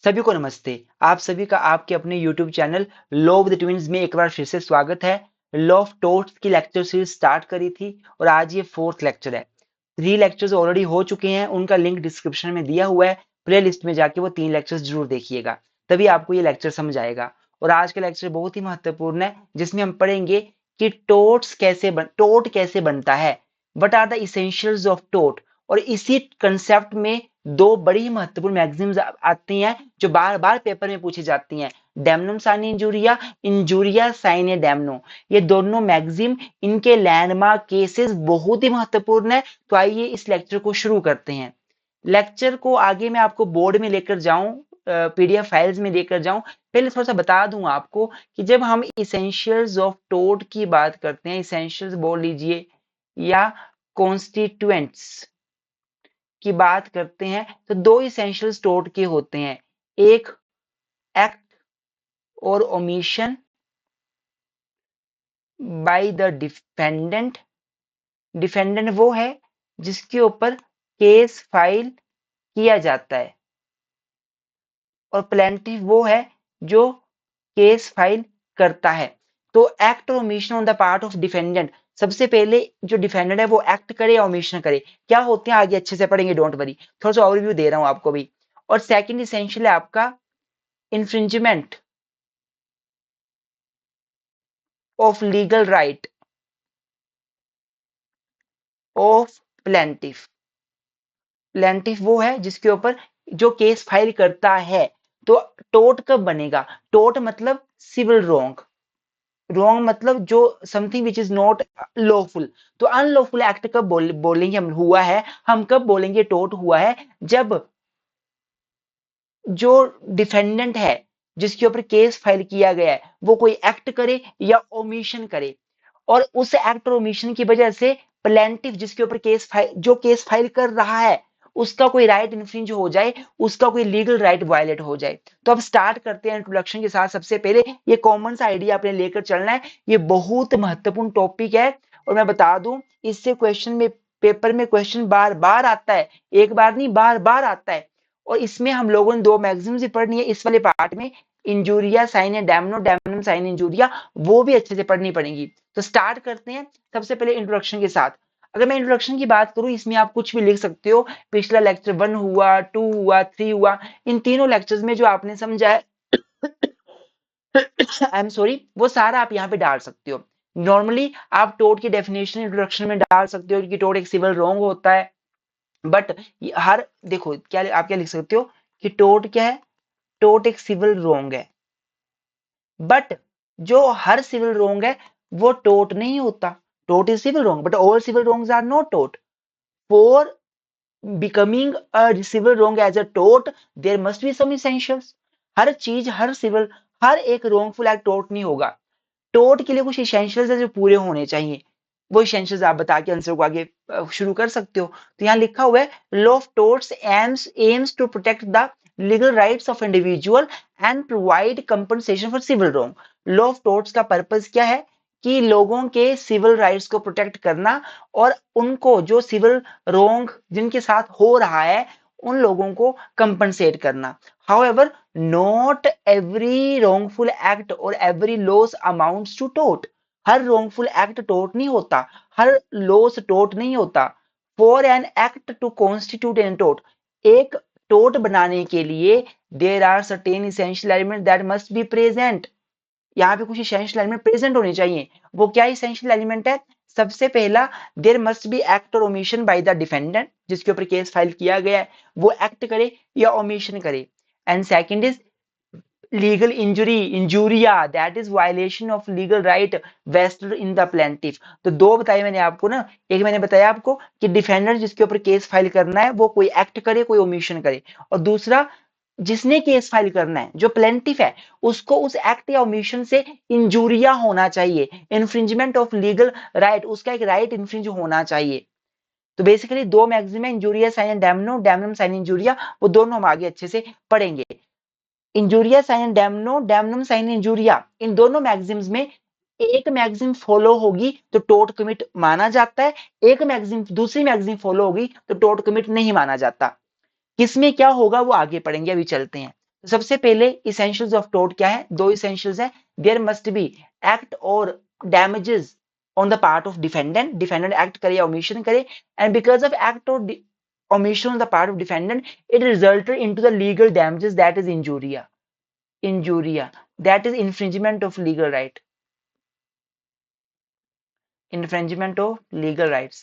सभी को नमस्ते। आप सभी का आपके अपने YouTube channel law of the twins में एक बार फिर से स्वागत है। लॉ ऑफ टोट्स की लेक्चर सीरीज स्टार्ट करी थी और आज ये 4th लेक्चर है। 3 लेक्चर्स ऑलरेडी हो चुके हैं, उनका लिंक डिस्क्रिप्शन में दिया हुआ है। प्ले लिस्ट में जाके वो 3 लेक्चर्स जरूर देखिएगा, तभी आपको ये लेक्चर समझ आएगा। और आज का लेक्चर बहुत ही महत्वपूर्ण है, जिसमें हम पढ़ेंगे कि टोट कैसे बनता है, what are the essentials of टोट। और इसी कंसेप्ट में दो बड़ी महत्वपूर्ण मैगजीम्स आती हैं जो बार बार पेपर में पूछी जाती हैं, डैमनम साइने इंजूरिया, इंजूरिया साइने डैमनो। ये दोनों मैगजीम, इनके लैंडमार्क केसेस बहुत ही महत्वपूर्ण है। तो आइए इस लेक्चर को शुरू करते हैं। लेक्चर को आगे मैं आपको बोर्ड में लेकर जाऊं, पीडीएफ फाइल्स में लेकर जाऊं, पहले थोड़ा सा बता दूं आपको कि जब हम इसेंशियल्स ऑफ टोट की बात करते हैं, इसेंशियल्स बोल लीजिए या कॉन्स्टिट्यूएंट्स की बात करते हैं, तो दो इसेंशियल्स टोट के होते हैं, एक एक्ट और omission by the defendant. Defendant वो है जिसके ऊपर केस फाइल किया जाता है, और प्लेंटिफ वो है जो केस फाइल करता है। तो एक्ट और omission on the part of defendant, सबसे पहले जो डिफेंडेंट है वो एक्ट करे या ओमिशन करे, क्या होते हैं आगे अच्छे से पढ़ेंगे, डोंट वरी, थोड़ा सा ओवरव्यू दे रहा हूं आपको भी। और सेकंड इसेंशियल है आपका infringement of legal right of plaintiff. Plaintiff वो है जिसके ऊपर जो केस फाइल करता है। तो टोट कब बनेगा? टोट मतलब सिविल रॉन्ग, रॉन्ग मतलब जो something which is not lawful. तो अनलॉफुल एक्ट कब बोलेंगे हम हुआ है, हम कब बोलेंगे टोट हुआ है? जब जो डिफेंडेंट है जिसके ऊपर केस फाइल किया गया है वो कोई एक्ट करे या ओमिशन करे, और उस एक्ट और ओमिशन की वजह से प्लेंटिफ जिसके ऊपर केस फाइल कर रहा है उसका कोई राइट इन्फ्रिंज हो जाए, उसका कोई लीगल राइट वायलेट हो जाए। तो अब स्टार्ट करते हैं इंट्रोडक्शन के साथ। सबसे पहले ये कॉमन सा आइडिया आपने लेकर चलना है, ये बहुत महत्वपूर्ण टॉपिक है। और मैं बता दूं, इससे क्वेश्चन में, पेपर में क्वेश्चन बार बार आता है, एक बार नहीं बार बार आता है। और इसमें हम लोगों ने दो मैगजीम्स भी पढ़नी है इस वाले पार्ट में, injuria sine damno, damnum sine injuria, वो भी अच्छे से पढ़नी पड़ेगी। तो स्टार्ट करते हैं सबसे पहले इंट्रोडक्शन के साथ। अगर मैं इंट्रोडक्शन की बात करूं, इसमें आप कुछ भी लिख सकते हो, पिछला लेक्चर 1 हुआ, 2 हुआ, 3 हुआ, इन तीनों लेक्चर्स में जो आपने समझा है आई एम सॉरी, वो सारा आप यहाँ पे डाल सकते हो। नॉर्मली आप टोट की डेफिनेशन इंट्रोडक्शन में डाल सकते हो कि टोट एक सिविल रॉन्ग होता है, बट हर, देखो क्या आप क्या लिख सकते हो कि टोट क्या है, टोट एक सिविल रॉन्ग है, बट जो हर सिविल रॉन्ग है वो टोट नहीं होता। टोट is civil wrong but all civil wrongs are not tote. For becoming a civil wrong as a tort there must be some essentials। हर चीज, हर सिविल, हर एक wrongful act टोट नहीं होगा। टोट के लिए कुछ essentials है जो पूरे होने चाहिए, वो essentials आप बता के आंसर को आगे शुरू कर सकते हो। तो यहाँ लिखा हुआ है, law of torts aims to protect the legal rights of individual and provide compensation for civil wrong। Law of torts का पर्पस क्या है? कि लोगों के सिविल राइट्स को प्रोटेक्ट करना, और उनको जो सिविल रोंग जिनके साथ हो रहा है उन लोगों को कंपनसेट करना। However not every wrongful act और एवरी लॉस अमाउंट्स टू टोट। हर wrongful एक्ट टोट नहीं होता, हर लॉस टोट नहीं होता। For an act to constitute an टोट, एक टोट बनाने के लिए there are certain essential element that must be present. यहाँ पे कुछ इसेंशियल एलिमेंट प्रेजेंट होने चाहिए। वो क्या इसेंशियल एलिमेंट है? सबसे पहला, देयर मस्ट बी एक्ट और ओमिशन बाय द डिफेंडेंट, जिसके ऊपर केस फाइल किया गया है वो एक्ट करे या ओमिशन करे। And second is legal injury, injuria, that is violation of legal right vested in the plaintiff. तो दो बताए मैंने आपको ना, एक मैंने बताया आपको कि डिफेंडेंट जिसके ऊपर केस फाइल करना है वो कोई एक्ट करे कोई ओमिशन करे, और दूसरा जिसने केस फाइल करना है जो प्लेंटिफ है उसको उस एक्ट या ओमिशन से इंजूरिया होना चाहिए, इन्फ्रिंजमेंट ऑफ लीगल राइट, उसका एक राइट इन्फ्रिंज होना चाहिए। तो बेसिकली दो मैगजीम है, injuria sine damno, damnum sine injuria, वो दोनों हम आगे अच्छे से पढ़ेंगे। Injuria sine damno, damnum sine injuria, इन दोनों मैगजीम्स में एक मैगजीम फॉलो होगी तो टोट कमिट माना जाता है, एक मैगजीम, दूसरी मैगजीम फॉलो होगी तो टोट कमिट नहीं माना जाता। किसमें क्या होगा वो आगे पढ़ेंगे, अभी चलते हैं। सबसे पहले इसेंशियल्स ऑफ टोर्ट क्या है? दो इसेंशियल्स है, देयर मस्ट बी एक्ट और damages on the part of defendant, defendant act करे या ओमिशन करे, एंड बिकॉज ऑफ एक्ट और omission on the part of defendant, it resulted into the legal damages, that is injuria, that is infringement of legal right, infringement of legal rights।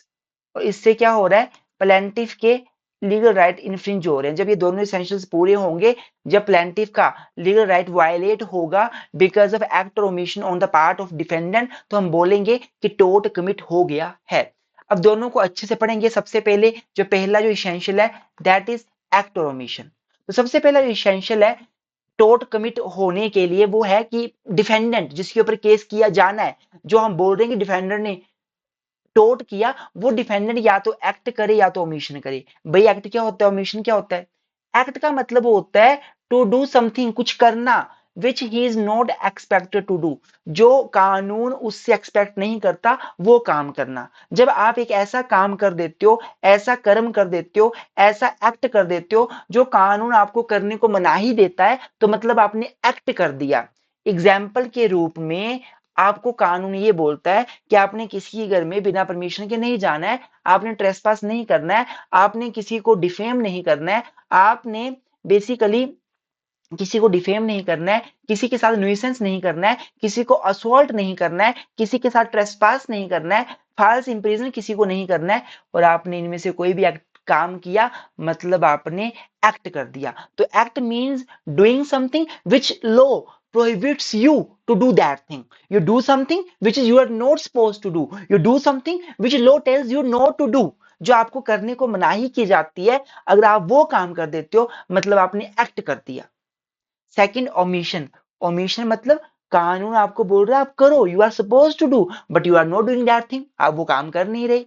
और इससे क्या हो रहा है? प्लेंटिफ के legal right infringe हो रहे हैं। जब ये दोनों एसेंशियल्स पूरे होंगे, जब प्लेंटिफ का लीगल राइट वायलेट होगा बिकॉज ऑफ एक्ट और omission on the part of defendant, तो हम बोलेंगे कि टोर्ट कमिट हो गया है। अब दोनों को अच्छे से पढ़ेंगे। सबसे पहले जो पहला जो इसेंशियल है दैट इज एक्ट और ओमिशन। तो सबसे पहला जो इसेंशियल है टोर्ट कमिट होने के लिए वो है कि डिफेंडेंट जिसके ऊपर केस किया जाना है, जो हम बोल रहे हैं कि डिफेंडर ने टोट किया, वो डिफेंडेंट या तो एक्ट करे या तो ओमिशन करे। भाई एक्ट क्या होता है, ओमिशन क्या होता है? एक्ट का मतलब होता है टू डू समथिंग, कुछ करना, which he is not expected to do, जो कानून उससे एक्सपेक्ट नहीं करता वो काम करना। जब आप एक ऐसा काम कर देते हो, ऐसा कर्म कर देते हो, ऐसा एक्ट कर देते हो जो कानून आपको करने को मना ही देता है, तो मतलब आपने एक्ट कर दिया। एग्जाम्पल के रूप में आपको कानून ये बोलता है कि आपने किसी के घर में बिना परमिशन के नहीं जाना है, आपने ट्रेसपास नहीं करना है, आपने किसी को डिफेम नहीं करना है, आपने बेसिकली किसी को डिफेम नहीं करना है, किसी के साथ न्यूसेंस नहीं करना है, किसी को असॉल्ट नहीं करना है, किसी के साथ ट्रेसपास नहीं करना है, फॉल्स इंप्रिजन किसी को नहीं करना है, और आपने इनमें से कोई भी एक्ट काम किया, मतलब आपने एक्ट कर दिया। तो act means doing something which law prohibits you to do that thing. You do something which is you are not supposed to do. You do something which law tells you not to do. जो आपको करने को मनाही की जाती है, अगर आप वो काम कर देते हो मतलब आपने एक्ट कर दिया। Second omission. ओमिशन मतलब कानून आपको बोल रहा है आप करो, you are suppose to do, but you are not doing that thing, आप वो काम कर नहीं रहे।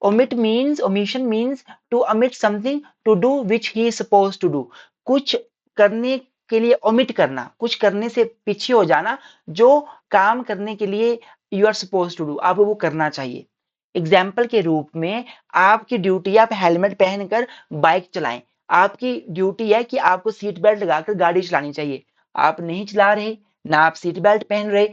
omit means omission means to omit something to do which he is supposed to do। कुछ करने के लिए omit करना, कुछ करने से पीछे हो जाना, जो काम करने के लिए you are supposed to do, आपको वो करना चाहिए। एग्जाम्पल के रूप में आपकी ड्यूटी है आप हेलमेट पहनकर बाइक चलाएं, आपकी ड्यूटी है कि आपको सीट बेल्ट लगाकर गाड़ी चलानी चाहिए, आप नहीं चला रहे, ना आप सीट बेल्ट पहन रहे,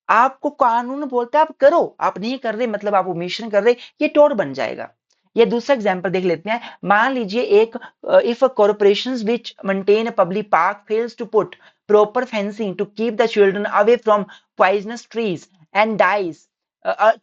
आपको कानून बोलता है आप करो, आप नहीं कर रहे मतलब आप ओमिशन कर रहे, ये टोर्ट बन जाएगा। ये दूसरा एग्जांपल देख लेते हैं। मान लीजिए एक if corporations which maintain a public park fails to put proper fencing to keep the children away from poisonous trees and dies,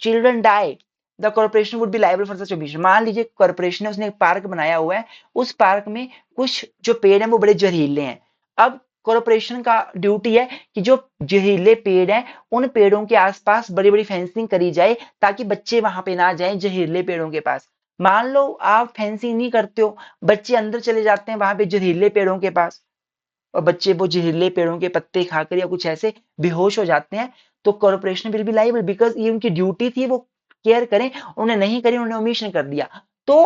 children die, the corporation would be liable for such omission. मान लीजिए corporation ने उसने एक park बनाया हुआ है, उस park में कुछ जो पेड़ हैं वो बड़े जहरीले हैं। अब कॉर्पोरेशन का ड्यूटी है कि जो जहरीले पेड़ हैं उन पेड़ों के आसपास बड़ी बड़ी फेंसिंग करी जाए ताकि बच्चे वहां पे ना जाएं जहरीले पेड़ों के पास। मान लो आप फेंसिंग नहीं करते हो, बच्चे अंदर चले जाते हैं वहां पे जहरीले पेड़ों के पास, और बच्चे वो जहरीले पेड़ों के पत्ते खाकर या कुछ ऐसे बेहोश हो जाते हैं, तो corporation will be liable because ये उनकी ड्यूटी थी वो केयर करें, उन्हें नहीं करी, उन्होंने ओमिशन कर दिया। तो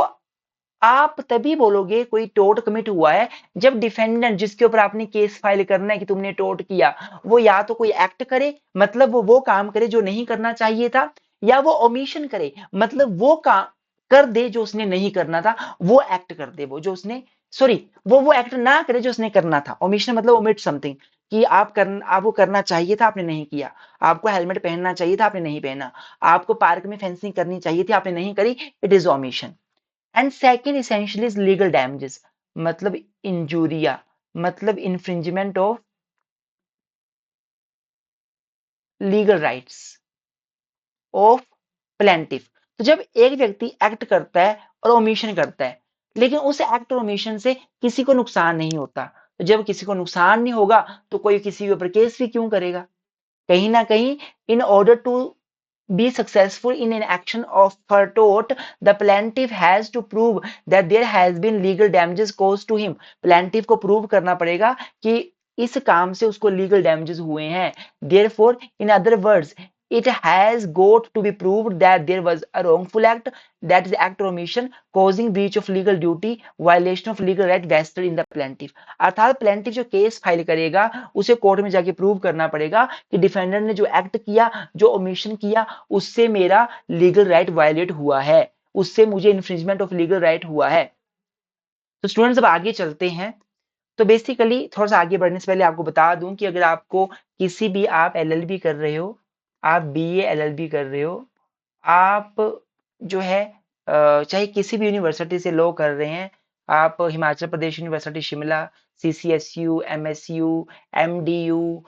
आप तभी बोलोगे कोई टोर्ट कमिट हुआ है जब डिफेंडेंट जिसके ऊपर आपने केस फाइल करना है कि तुमने टोर्ट किया, वो या तो कोई एक्ट करे मतलब वो काम करे जो नहीं करना चाहिए था, या वो ओमिशन करे मतलब वो काम कर दे जो उसने नहीं करना था, वो एक्ट कर दे वो जो उसने सॉरी वो एक्ट ना करे जो उसने करना था। ओमिशन मतलब ओमिट समथिंग, कि आपको करना चाहिए था आपने नहीं किया, आपको हेलमेट पहनना चाहिए था आपने नहीं पहना, आपको पार्क में फेंसिंग करनी चाहिए थी आपने नहीं करी, it is omission. And second essentially is legal damages, मतलब इंजूरिया, मतलब infringement of legal rights of plaintiff. तो जब एक व्यक्ति एक्ट करता है और ओमिशन करता है, लेकिन उस एक्ट और ओमिशन से किसी को नुकसान नहीं होता, तो जब किसी को नुकसान नहीं होगा तो कोई किसी के ऊपर केस भी क्यों करेगा? कहीं ना कहीं in order to be successful in an action of for tort, the plaintiff has to prove that there has been legal damages caused to him। plaintiff को prove करना पड़ेगा कि इस काम से उसको legal damages हुए हैं। therefore in other words it has got to be proved that there was a wrongful act, that is act or omission causing breach of legal duty, violation of legal right vested in the plaintiff। अर्थात plaintiff जो case file करेगा उसे court में जाके prove करना पड़ेगा कि defendant ने जो एक्ट किया जो ओमिशन किया उससे मेरा लीगल राइट वायलेट हुआ है, उससे मुझे इन्फ्रिंजमेंट ऑफ लीगल राइट हुआ है। तो स्टूडेंट्स अब आगे चलते हैं। तो बेसिकली थोड़ा सा आगे बढ़ने से पहले आपको बता दूं कि अगर आपको किसी भी, आप एलएलबी कर रहे हो, आप बीए एलएलबी कर रहे हो, आप जो है चाहे किसी भी यूनिवर्सिटी से लॉ कर रहे हैं, आप Himachal Pradesh university Shimla, CCSU, MSU, MDU,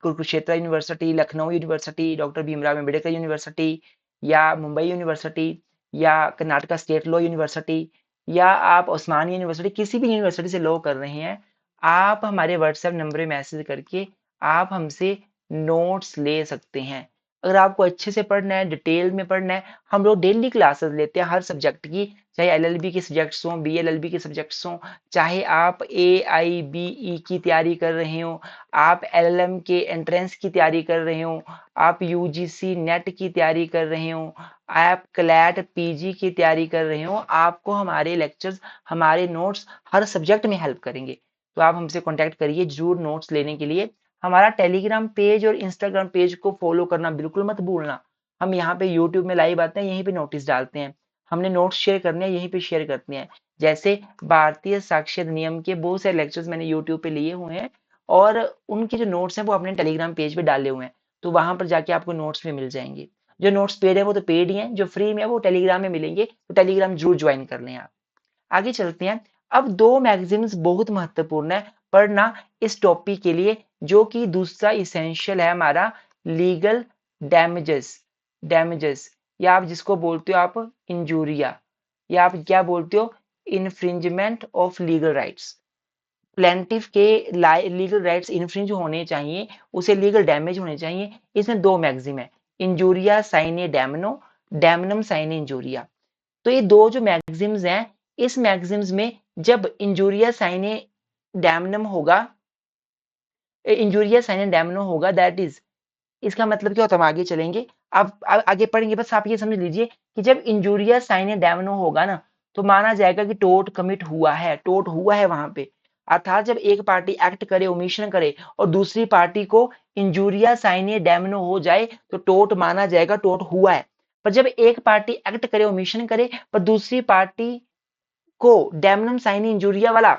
Kurukshetra university, Lucknow university, doctor Bhimrao Ambedkar university, या मुंबई यूनिवर्सिटी, या कर्नाटका स्टेट लॉ यूनिवर्सिटी, या आप ओस्मानिया यूनिवर्सिटी, किसी भी यूनिवर्सिटी से लॉ कर रहे हैं, आप हमारे व्हाट्सएप नंबर में मैसेज करके आप हमसे नोट्स ले सकते हैं। अगर आपको अच्छे से पढ़ना है, डिटेल में पढ़ना है, हम लोग डेली क्लासेस लेते हैं हर सब्जेक्ट की, चाहे एलएलबी के सब्जेक्ट्स हों, बीएलएलबी के सब्जेक्ट्स हों, चाहे आप एआईबीई की तैयारी कर रहे हो, आप एलएलएम के एंट्रेंस की तैयारी कर रहे हो, आप यूजीसी नेट की तैयारी कर रहे हो, आप क्लैट पीजी की तैयारी कर रहे हो, आपको हमारे लेक्चर्स, हमारे नोट्स हर सब्जेक्ट में हेल्प करेंगे। तो आप हमसे कांटेक्ट करिए जरूर नोट्स लेने के लिए। हमारा टेलीग्राम पेज और इंस्टाग्राम पेज को फॉलो करना बिल्कुल मत भूलना। हम यहाँ पे यूट्यूब में लाइव आते हैं, यहीं पे नोटिस डालते हैं, हमने नोट्स शेयर करने हैं, यहीं पे शेयर करते हैं। जैसे भारतीय साक्षर नियम के बहुत सारे लेक्चर्स मैंने यूट्यूब पे लिए हुए हैं, और उनके जो नोट्स हैं वो अपने टेलीग्राम पेज पे डाले हुए हैं, तो वहां पर जाके आपको नोट्स में मिल जाएंगे। जो नोट्स पेड है वो तो पेड ही हैं, जो फ्री में है वो टेलीग्राम में मिलेंगे, तो टेलीग्राम जरूर ज्वाइन कर लें आप। आगे चलते हैं। अब दो मैगजीन्स बहुत महत्वपूर्ण है पढ़ना इस टॉपिक के लिए, जो कि दूसरा इसेंशियल है हमारा, लीगल डैमेजेस। डैमेजेस, या आप जिसको बोलते हो आप इंजूरिया, या आप क्या बोलते हो, infringement of legal rights. Plaintiff के लीगल राइट्स इन्फ्रिंज होने चाहिए, उसे लीगल डैमेज होने चाहिए। इसमें दो मैगजीम है, इंजूरिया साइने डैमनो, डैमनम साइने इंजूरिया। तो ये दो जो मैगजीम्स हैं, इस मैगजीम्स में जब इंजूरिया साइने डैमनम होगा, इंजूरिया साइने डैमनो होगा, दैट इज, इसका मतलब क्या होता है, हम आगे चलेंगे। आप आगे पढ़ेंगे, बस आप ये समझ लीजिए कि जब इंजूरिया साइने डैमनो होगा ना, तो माना जाएगा कि टोट कमिट हुआ है, टोट हुआ है वहां पे। अर्थात जब एक पार्टी एक्ट करे, ओमिशन करे, और दूसरी पार्टी को इंजूरिया साइने डैमनो हो जाए, तो टोट माना जाएगा, टोट हुआ है। पर जब एक पार्टी एक्ट करे, ओमिशन करे, पर दूसरी पार्टी को डैमनम साइने इंजूरिया वाला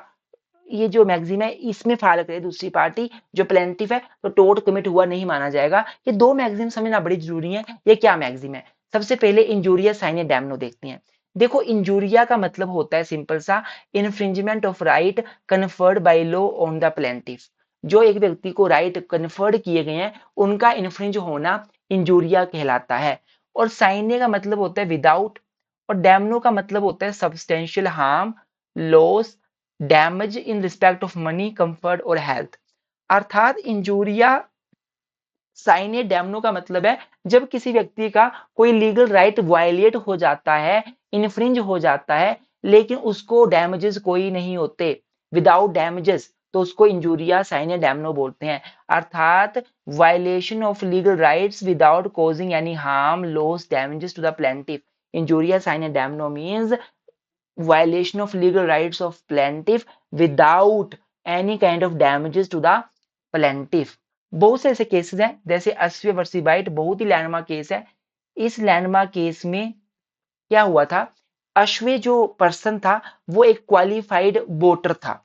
ये जो मैगजीम है इसमें फाइल करे दूसरी पार्टी जो प्लेंटिफ है, तो टोट कमिट हुआ नहीं माना जाएगा। ये दो मैगजीम समझना बड़ी जरूरी है। ये क्या मैगजीम है, सबसे पहले इंजूरिया साइने डैमनो देखते हैं। देखो, इंजूरिया का मतलब होता है सिंपल सा, infringement of right conferred by law on the plaintiff. जो एक व्यक्ति को राइट कन्फर्ड किए गए हैं, उनका इन्फ्रिंज होना इंजूरिया कहलाता है। और साइने का मतलब होता है विदाउट, और डैमनो का मतलब होता है substantial harm, loss, damage in respect of money, comfort और हेल्थ। अर्थात इंजूरिया साइने डैमनो का मतलब है जब किसी व्यक्ति का कोई लीगल राइट वायलेट हो जाता है, इन्फ्रिंज हो जाता है, लेकिन उसको डैमेजेस कोई नहीं होते, विदाउट डैमेजेस, तो उसको इंजूरिया साइने डैमनो बोलते हैं। अर्थात violation of legal rights without causing any harm, loss, damages to the plaintiff. Injuria sine damno means violation of legal rights of plaintiff without any kind of damages to the plaintiff। बहुत से ऐसे cases हैं, जैसे अश्वे वर्सी white, बहुत ही landmark case है। इस landmark case में क्या हुआ था, अश्वे जो पर्सन था वो एक क्वालिफाइड वोटर था,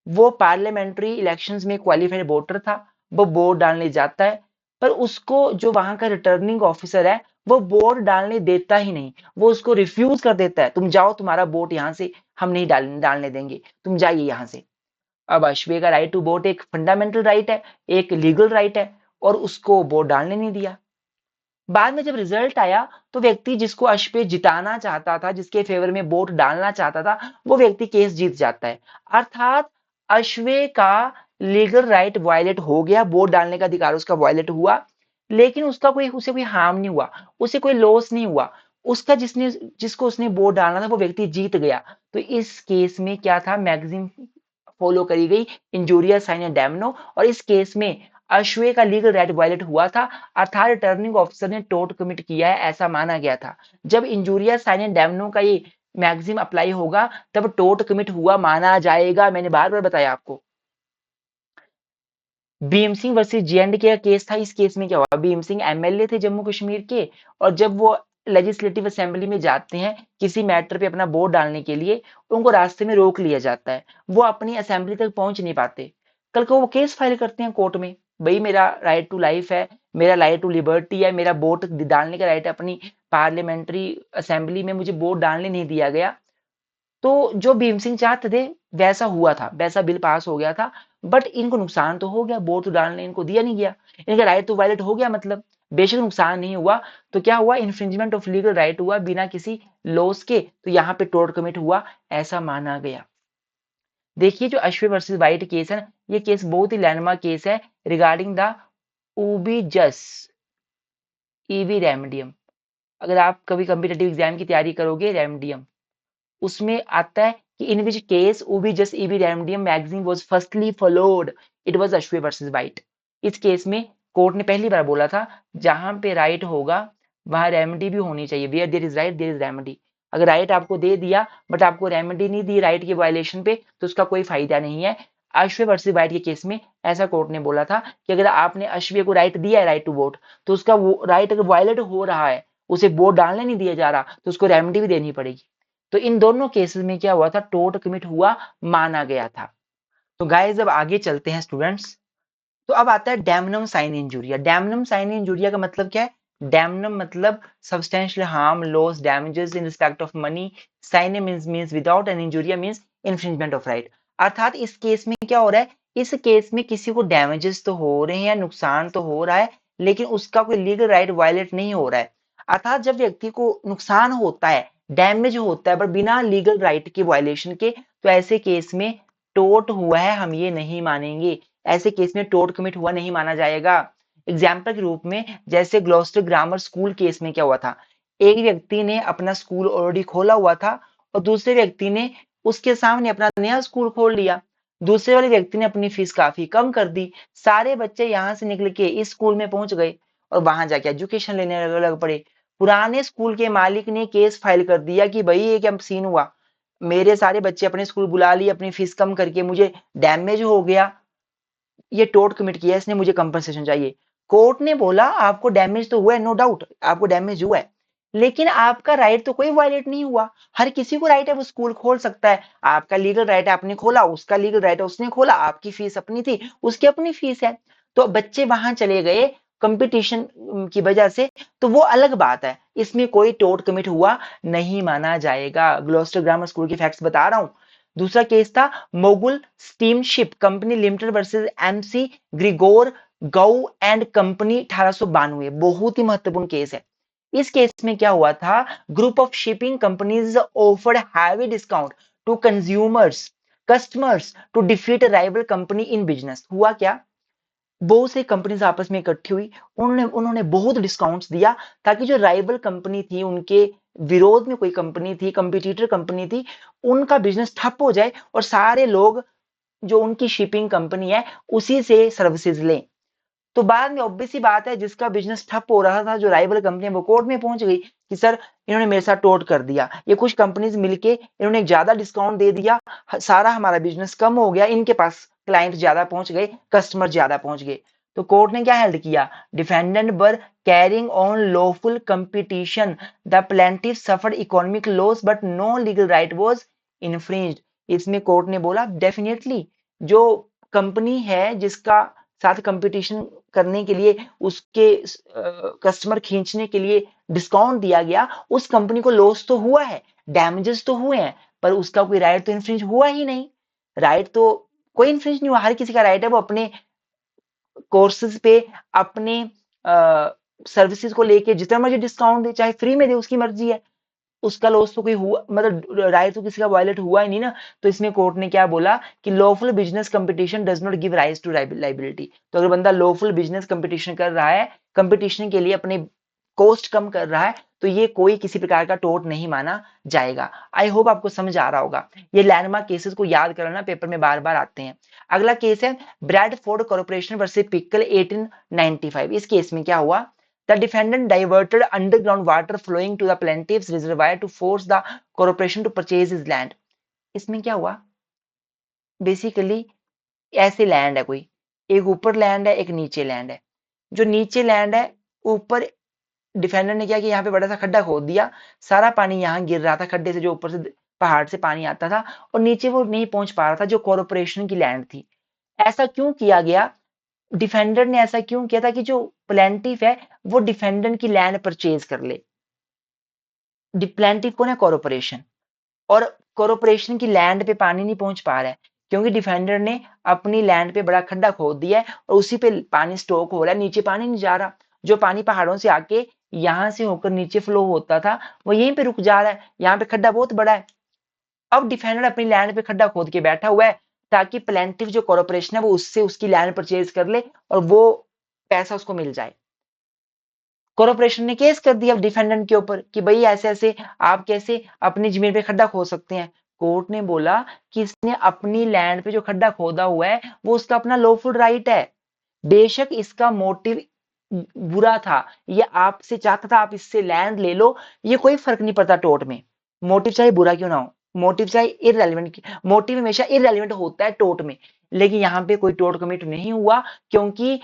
वो पार्लियामेंट्री इलेक्शंस में क्वालिफाइड वोटर था, वो वोट डालने जाता है, पर उसको जो वहां का रिटर्निंग ऑफिसर है वो वोट डालने देता ही नहीं, वो उसको रिफ्यूज कर देता है, तुम जाओ, तुम्हारा वोट यहाँ से हम नहीं डालने देंगे, तुम जाइए यहाँ से। अब अश्वे का राइट टू वोट एक फंडामेंटल राइट है, एक लीगल राइट है, और उसको वोट डालने नहीं दिया। बाद में जब रिजल्ट आया, तो व्यक्ति जिसको अश्वे जिताना चाहता था, जिसके फेवर में वोट डालना चाहता था, वो व्यक्ति केस जीत जाता है। अर्थात अश्वे का लीगल राइट वायलेट हो गया, वोट डालने का अधिकार उसका वायलेट हुआ, लेकिन उसका कोई, उसे कोई हार्म नहीं हुआ, उसे कोई लॉस नहीं हुआ, उसका जिसको उसने वोट डालना था वो व्यक्ति जीत गया। तो इस केस में क्या था, मैगजीन फॉलो करी गई, इंजूरिया साइन डैमनो, और इस केस में अश्वे का लीगल राइट वायलेट हुआ था, अर्थात रिटर्निंग ऑफिसर ने टोट कमिट किया है, ऐसा माना गया था। जब इंजूरिया साइन डैमनो का ये मैगजीम अप्लाई होगा, तब टोट कमिट हुआ माना जाएगा। मैंने बार बार बताया आपको। Bhim Singh versus J and के का केस था, इस केस में क्या हुआ, भीम सिंह एमएलए थे जम्मू कश्मीर के, और जब वो लेजिस्लेटिव असेंबली में जाते हैं किसी मैटर पे अपना वोट डालने के लिए, उनको रास्ते में रोक लिया जाता है, वो अपनी असेंबली तक पहुंच नहीं पाते। कल को वो केस फाइल करते हैं कोर्ट में, भाई मेरा राइट टू लाइफ है, मेरा राइट टू लिबर्टी है, मेरा वोट डालने का राइट है, अपनी पार्लियामेंट्री असेंबली में मुझे वोट डालने नहीं दिया गया। तो जो भीम सिंह चाहते थे वैसा हुआ था, वैसा बिल पास हो गया था, बट इनको नुकसान तो हो गया, वोट डालने इनको दिया नहीं गया, इनका राइट तो वायलेट हो गया, मतलब बेशक नुकसान नहीं हुआ, तो क्या हुआ, इन्फ्रिंजमेंट ऑफ लीगल राइट हुआ बिना किसी लॉस के, तो यहाँ पे टोर्ट कमिट हुआ, ऐसा माना गया। देखिए जो अश्वे वर्सेस वाइट केस है, ये केस बहुत ही लैंडमार्क केस है रिगार्डिंग द ओबिजस ईवी रेमडियम। अगर आप कभी कम्पिटेटिव एग्जाम की तैयारी करोगे, रेमडियम उसमें आता है कि in which case ubi jus ibi remedium maxim was firstly followed, it was Ashby versus White. इस केस में कोर्ट ने पहली बार बोला था जहां पे राइट होगा वहां रेमेडी भी होनी चाहिए, where there is right there is remedy. अगर राइट आपको दे दिया बट आपको रेमेडी नहीं दी राइट के वायलेशन पे, तो उसका कोई फायदा नहीं है। अश्वे वर्सेस वाइट के केस में ऐसा कोर्ट ने बोला था कि अगर आपने अश्वे को राइट दिया है, राइट टू वोट, तो उसका वो राइट अगर वायलेट हो रहा है, उसे वोट डालने नहीं दिया जा रहा, तो उसको रेमेडी भी देनी पड़ेगी। तो इन दोनों केसेस में क्या हुआ था, टोर्ट कमिट हुआ, माना गया था। तो गाइस अब आगे चलते हैं स्टूडेंट्स। तो अब आता है damnum sine injuria. Damnum sine injuria का मतलब क्या है, डैमनम मतलब substantial harm, loss, damages in respect of money, sine means without an injuria means infringement of right. अर्थात इस केस में क्या हो रहा है, इस केस में किसी को डैमेजेस तो हो रहे हैं, नुकसान तो हो रहा है, लेकिन उसका कोई लीगल राइट वायलेट नहीं हो रहा है। अर्थात जब व्यक्ति को नुकसान होता है, डैमेज होता है, पर बिना लीगल राइट के वायलेशन के, तो ऐसे केस में टोट हुआ है, हम ये नहीं मानेंगे, ऐसे केस में टोट कमिट हुआ नहीं माना जाएगा। एग्जाम्पल के रूप में जैसे ग्लोस्टर ग्रामर स्कूल केस में क्या हुआ था, एक व्यक्ति ने अपना स्कूल ऑलरेडी खोला हुआ था और दूसरे व्यक्ति ने उसके सामने अपना नया स्कूल खोल लिया। दूसरे वाले व्यक्ति ने अपनी फीस काफी कम कर दी, सारे बच्चे यहाँ से निकल के इस स्कूल में पहुंच गए और वहां जाके एजुकेशन लेने लग पड़े। पुराने स्कूल के मालिक ने केस फाइल कर दिया कि भाई ये क्या सीन हुआ, मेरे सारे बच्चे अपने स्कूल बुला लिए, अपनी फीस कम करके मुझे डैमेज हो गया, ये टोट कमिट किया, इसने मुझे कंपनसेशन चाहिए। कोर्ट ने बोला आपको डैमेज तो हुआ है, नो डाउट आपको डैमेज हुआ है, लेकिन आपका राइट तो कोई वायलेट नहीं हुआ। हर किसी को राइट है वो स्कूल खोल सकता है, आपका लीगल राइट है आपने खोला, उसका लीगल राइट है उसने खोला, आपकी फीस अपनी थी उसकी अपनी फीस है। तो बच्चे वहां चले गए कंपटीशन की वजह से, तो वो अलग बात है, इसमें कोई टोट कमिट हुआ नहीं माना जाएगा। ग्लोस्टर ग्रामर स्कूल की फैक्ट्स बता रहा हूं। दूसरा केस था Mogul steamship company limited versus McGregor Gow and company 1892, बहुत ही महत्वपूर्ण केस है। इस केस में क्या हुआ था, group of shipping companies offered heavy discount to consumers customers to defeat rival company in business. हुआ क्या, बहुत सी कंपनीज आपस में इकट्ठी हुई, उन्होंने उन्होंने बहुत डिस्काउंट्स दिया ताकि जो राइवल कंपनी थी, उनके विरोध में कोई कंपनी थी, कंपटीटर कंपनी थी, उनका बिजनेस ठप हो जाए और सारे लोग जो उनकी शिपिंग कंपनी है उसी से सर्विसेज लें। तो बाद में ऑब्वियस सी बात है, जिसका बिजनेस ठप हो रहा था, जो राइवल कंपनी, वो कोर्ट में पहुंच गई कि सर इन्होंने मेरे साथ टोट कर दिया, ये कुछ कंपनीज मिलके इन्होंने ज्यादा डिस्काउंट दे दिया, सारा हमारा बिजनेस कम हो गया, इनके पास क्लाइंट ज्यादा पहुंच गए, कस्टमर ज्यादा पहुंच गए। तो कोर्ट ने क्या हेल्ड किया, defendant were carrying on lawful competition, the plaintiff suffered economic loss but no legal right was infringed. इसमें कोर्ट ने बोला डेफिनेटली जो कंपनी है जिसका साथ कंपटीशन करने के लिए, उसके कस्टमर खींचने के लिए डिस्काउंट दिया गया, उस कंपनी को लॉस तो हुआ है, डैमेजेस तो हुए हैं, पर उसका कोई राइट तो इन्फ्रिंज हुआ ही नहीं। राइट तो कोई इन्फ्रिंज नहीं हुआ, हर किसी का राइट है वो अपने कोर्सेज पे, अपने सर्विसेज को लेके जितना मर्जी डिस्काउंट दे, चाहे फ्री में दे, उसकी मर्जी है, उसका लॉस तो कोई हुआ, मतलब राइट तो किसी का वायलेट हुआ ही नहीं ना। तो इसमें कोर्ट ने क्या बोला कि lawful business competition does not give rise to liability. तो अगर बंदा लॉफुल बिजनेस कंपटीशन कर रहा है, कंपटीशन के लिए अपने कॉस्ट कम कर रहा है, तो ये कोई किसी प्रकार का टोट नहीं माना जाएगा। आई होप आपको समझ आ रहा होगा, ये लैंडमार्क केसेस को याद करना, पेपर में बार बार आते हैं। अगला केस है ब्रैडफोर्ड कॉर्पोरेशन वर्सेस पिकल 1895। इस केस में क्या हुआ, the defendant diverted underground water flowing to the plaintiff's reservoir to force the corporation to purchase his land। इसमें क्या हुआ, बेसिकली ऐसे लैंड है कोई, एक ऊपर लैंड है एक नीचे लैंड है, जो नीचे लैंड है ऊपर डिफेंडर ने क्या किया, यहाँ पे बड़ा सा खड्डा खोद दिया, सारा पानी यहाँ गिर रहा था खड्डे से, जो ऊपर से पहाड़ से पानी आता था, और नीचे वो नहीं पहुंच पा रहा था जो कॉर्पोरेशन की लैंड थी। ऐसा क्यों किया गया, डिफेंडर ने ऐसा क्यों किया था कि जो प्लेंटिफ है वो डिफेंडर की लैंड परचेज कर ले। प्लेंटिफ कौन है, कॉर्पोरेशन, और कॉर्पोरेशन की लैंड पे पानी नहीं पहुंच पा रहा है, क्योंकि डिफेंडर ने अपनी लैंड पे बड़ा खड्डा खोद दिया है और उसी पे पानी स्टॉक हो रहा है, नीचे पानी नहीं जा रहा। जो पानी पहाड़ों से आके यहां से होकर नीचे फ्लो होता था वो यहीं पे रुक जा रहा है, यहाँ पे खड्डा बहुत बड़ा है। अब डिफेंडर अपनी लैंड पे खड्डा खोद के बैठा हुआ है ताकि प्लेंटिफ जो कॉर्पोरेशन है वो उससे उसकी लैंड परचेज कर ले और वो पैसा उसको मिल जाए। कॉर्पोरेशन ने केस कर दिया डिफेंडेंट के ऊपर कि भाई ऐसे ऐसे आप कैसे अपनी जमीन पे खड्डा खोद सकते हैं। कोर्ट ने बोला कि इसने अपनी लैंड पे जो खड्डा खोदा हुआ है वो उसका अपना लॉफुल राइट है, बेशक इसका मोटिव बुरा था, ये आपसे चाहता था आप इससे लैंड ले लो, ये कोई फर्क नहीं पड़ता टोट में, मोटिव चाहे बुरा क्यों ना हो, मोटिव चाहे इररेलेवेंट, मोटिव हमेशा इररेलेवेंट होता है टोट में, लेकिन यहाँ पे कोई टोट कमिट नहीं हुआ क्योंकि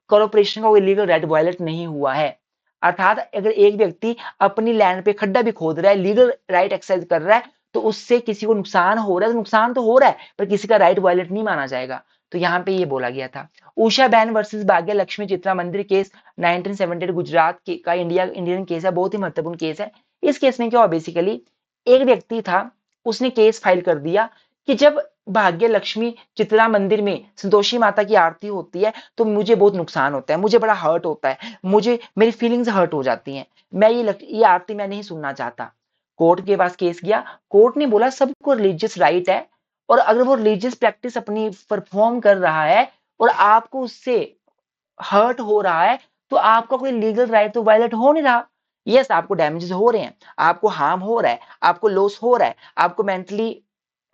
कॉर्पोरेशन का कोई लीगल राइट वायलेट नहीं हुआ है। अर्थात अगर एक व्यक्ति अपनी लैंड पे खड्डा भी खोद रहा है, लीगल राइट एक्सरसाइज कर रहा है, तो उससे किसी को नुकसान हो रहा है, तो नुकसान तो हो रहा है पर किसी का राइट वायलेट नहीं माना जाएगा। तो यहाँ पे ये बोला गया था। उषा बैन वर्सेस भाग्य लक्ष्मी चित्रा मंदिर केस 1978 गुजरात के का इंडियन केस है, बहुत ही महत्वपूर्ण केस है। इस केस में क्या हुआ, बेसिकली एक व्यक्ति था, उसने केस फाइल कर दिया कि जब भाग्य लक्ष्मी चित्रा मंदिर में संतोषी माता की आरती होती है तो मुझे बहुत नुकसान होता है, मुझे बड़ा हर्ट होता है, मुझे मेरी फीलिंग्स हर्ट हो जाती हैं, मैं ये आरती मैं नहीं सुनना चाहता। कोर्ट के पास केस गया, कोर्ट ने बोला सबको रिलीजियस राइट है, और अगर वो रिलीजियस प्रैक्टिस अपनी परफॉर्म कर रहा है और आपको उससे हर्ट हो रहा है तो आपका कोई लीगल राइट तो वायलेट हो नहीं रहा। यस, आपको डैमेजेस हो रहे हैं, आपको हार्म हो रहा है, आपको लॉस हो रहा है, आपको मेंटली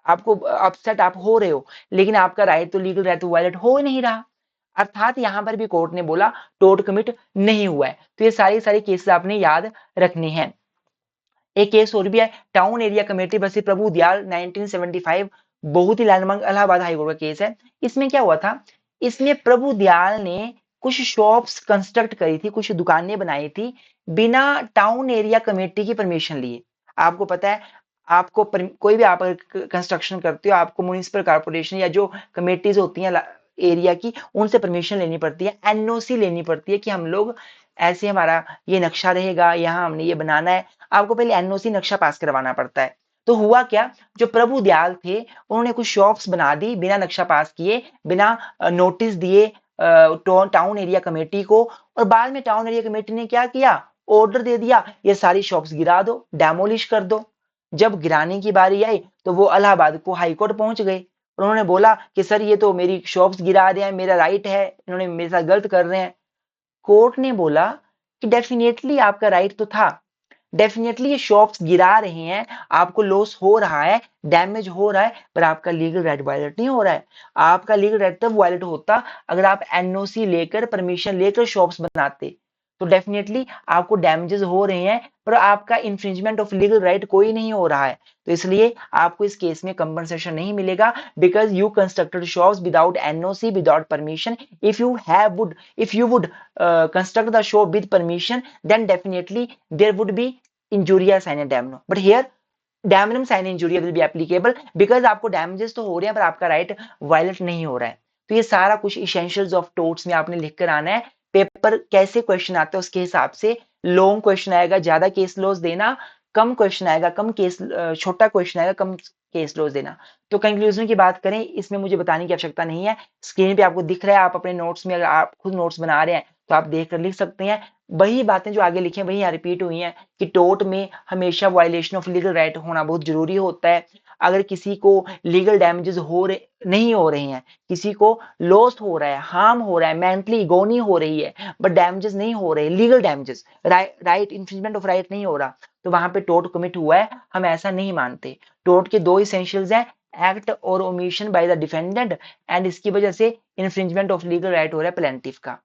आपको अपसेट आप हो रहे हो, लेकिन आपका राइट तो लीगल राइट तो वायलेट हो ही नहीं रहा। अर्थात यहां पर भी कोर्ट ने बोला टोट कमिट नहीं हुआ है। तो ये सारी सारी केसेस आपने याद रखने हैं। एक केस और भी है, टाउन एरिया कमेटी वर्सेस प्रभु दयाल 1975, बहुत ही लैंडमार्क इलाहाबाद हाईकोर्ट का केस है। इसमें क्या हुआ था, इसमें प्रभु दयाल ने कुछ शॉप्स कंस्ट्रक्ट करी थी, कुछ दुकानें बनाई थी बिना टाउन एरिया कमेटी की परमिशन लिए। आपको पता है, आपको कोई भी आप कंस्ट्रक्शन करते हो आपको म्युनिसिपल कॉर्पोरेशन या जो कमेटीज होती हैं एरिया की उनसे परमिशन लेनी पड़ती है, एनओसी लेनी पड़ती है कि हम लोग ऐसे हमारा ये नक्शा रहेगा, यहाँ हमने ये बनाना है, आपको पहले एनओसी नक्शा पास करवाना पड़ता है। तो हुआ क्या, जो प्रभु दयाल थे उन्होंने कुछ शॉप्स बना दी बिना नक्शा पास किए, बिना नोटिस दिए टाउन एरिया कमेटी को, और बाद में टाउन एरिया कमेटी ने क्या किया, ऑर्डर दे दिया ये सारी शॉप्स गिरा दो, डेमोलिश कर दो। जब गिराने की बारी आई तो वो इलाहाबाद को हाई कोर्ट पहुंच गए, उन्होंने बोला कि सर ये तो मेरी शॉप्स गिरा रहे हैं, मेरा राइट है, इन्होंने मेरे साथ गलत कर रहे हैं। कोर्ट ने बोला कि डेफिनेटली आपका राइट तो था, डेफिनेटली ये शॉप्स गिरा रहे हैं, आपको लॉस हो रहा है, डैमेज हो रहा है, पर आपका लीगल राइट वायलेट नहीं हो रहा है। आपका लीगल राइट तब वायलेट होता अगर आप एनओसी लेकर परमिशन लेकर शॉप्स बनाते, तो डेफिनेटली आपको डैमेजेस हो रहे हैं पर आपका इंफ्रिंजमेंट ऑफ लीगल राइट कोई नहीं हो रहा है, तो इसलिए आपको इस केस में कंपनसेशन नहीं मिलेगा, because you constructed shops without NOC without permission. If you would construct the shop with permission, then definitely there would be injuria sine damno, but here damnum sine injuria will be applicable, because आपको damages तो हो रहे हैं पर आपका right violate नहीं हो रहा है। तो ये सारा कुछ इसेंशियल्स ऑफ टोर्ट्स में आपने लिख कर आना है, पेपर कैसे क्वेश्चन आते हैं उसके हिसाब से, लॉन्ग क्वेश्चन आएगा ज्यादा केस लॉस देना, कम क्वेश्चन आएगा कम केस, छोटा क्वेश्चन आएगा कम केस लॉस देना। तो कंक्लूजन की बात करें, इसमें मुझे बताने की आवश्यकता नहीं है, स्क्रीन पे आपको दिख रहा है, आप अपने नोट्स में अगर आप खुद नोट्स बना रहे हैं तो आप देख कर लिख सकते हैं, वही बातें जो आगे लिखी हैं वही यहाँ रिपीट हुई हैं कि टोर्ट में हमेशा वायलेशन ऑफ लीगल राइट होना बहुत जरूरी होता है। अगर किसी को लीगल डैमेजेस हो रहे नहीं हो रहे हैं, किसी को लॉस हो रहा है, हार्म हो रहा है, मेंटली गोनी हो रही है, बट डैमेजेस नहीं हो रहे, legal damages, right infringement of right नहीं हो रहा, तो वहां पे टोर्ट कमिट हुआ है, हम ऐसा नहीं मानते। टोर्ट के दो इसेंशियल्स हैं, एक्ट और omission by the defendant, and इसकी वजह से इन्फ्रिंजमेंट ऑफ लीगल राइट हो रहा है प्लेंटिफ का।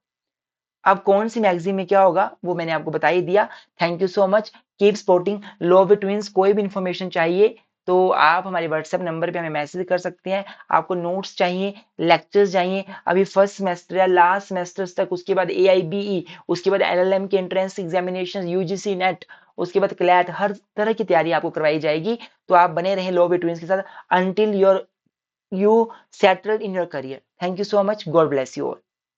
अब कौन सी मैगजीन में क्या होगा वो मैंने आपको बता ही दिया। Thank you so much, keep supporting love with twins. कोई भी इंफॉर्मेशन चाहिए तो आप हमारे व्हाट्सएप नंबर पे हमें मैसेज कर सकते हैं। आपको नोट्स चाहिए, लेक्चर्स चाहिए, अभी फर्स्ट सेमेस्टर या लास्ट सेमेस्टर्स तक, उसके बाद AIBE, उसके बाद LLM के एंट्रेंस एग्जामिनेशन, UGC नेट, उसके बाद क्लैट, हर तरह की तैयारी आपको करवाई जाएगी। तो आप बने रहें लॉ बिटवीन्स के साथ until you settle in your career. Thank you so much. God bless you all.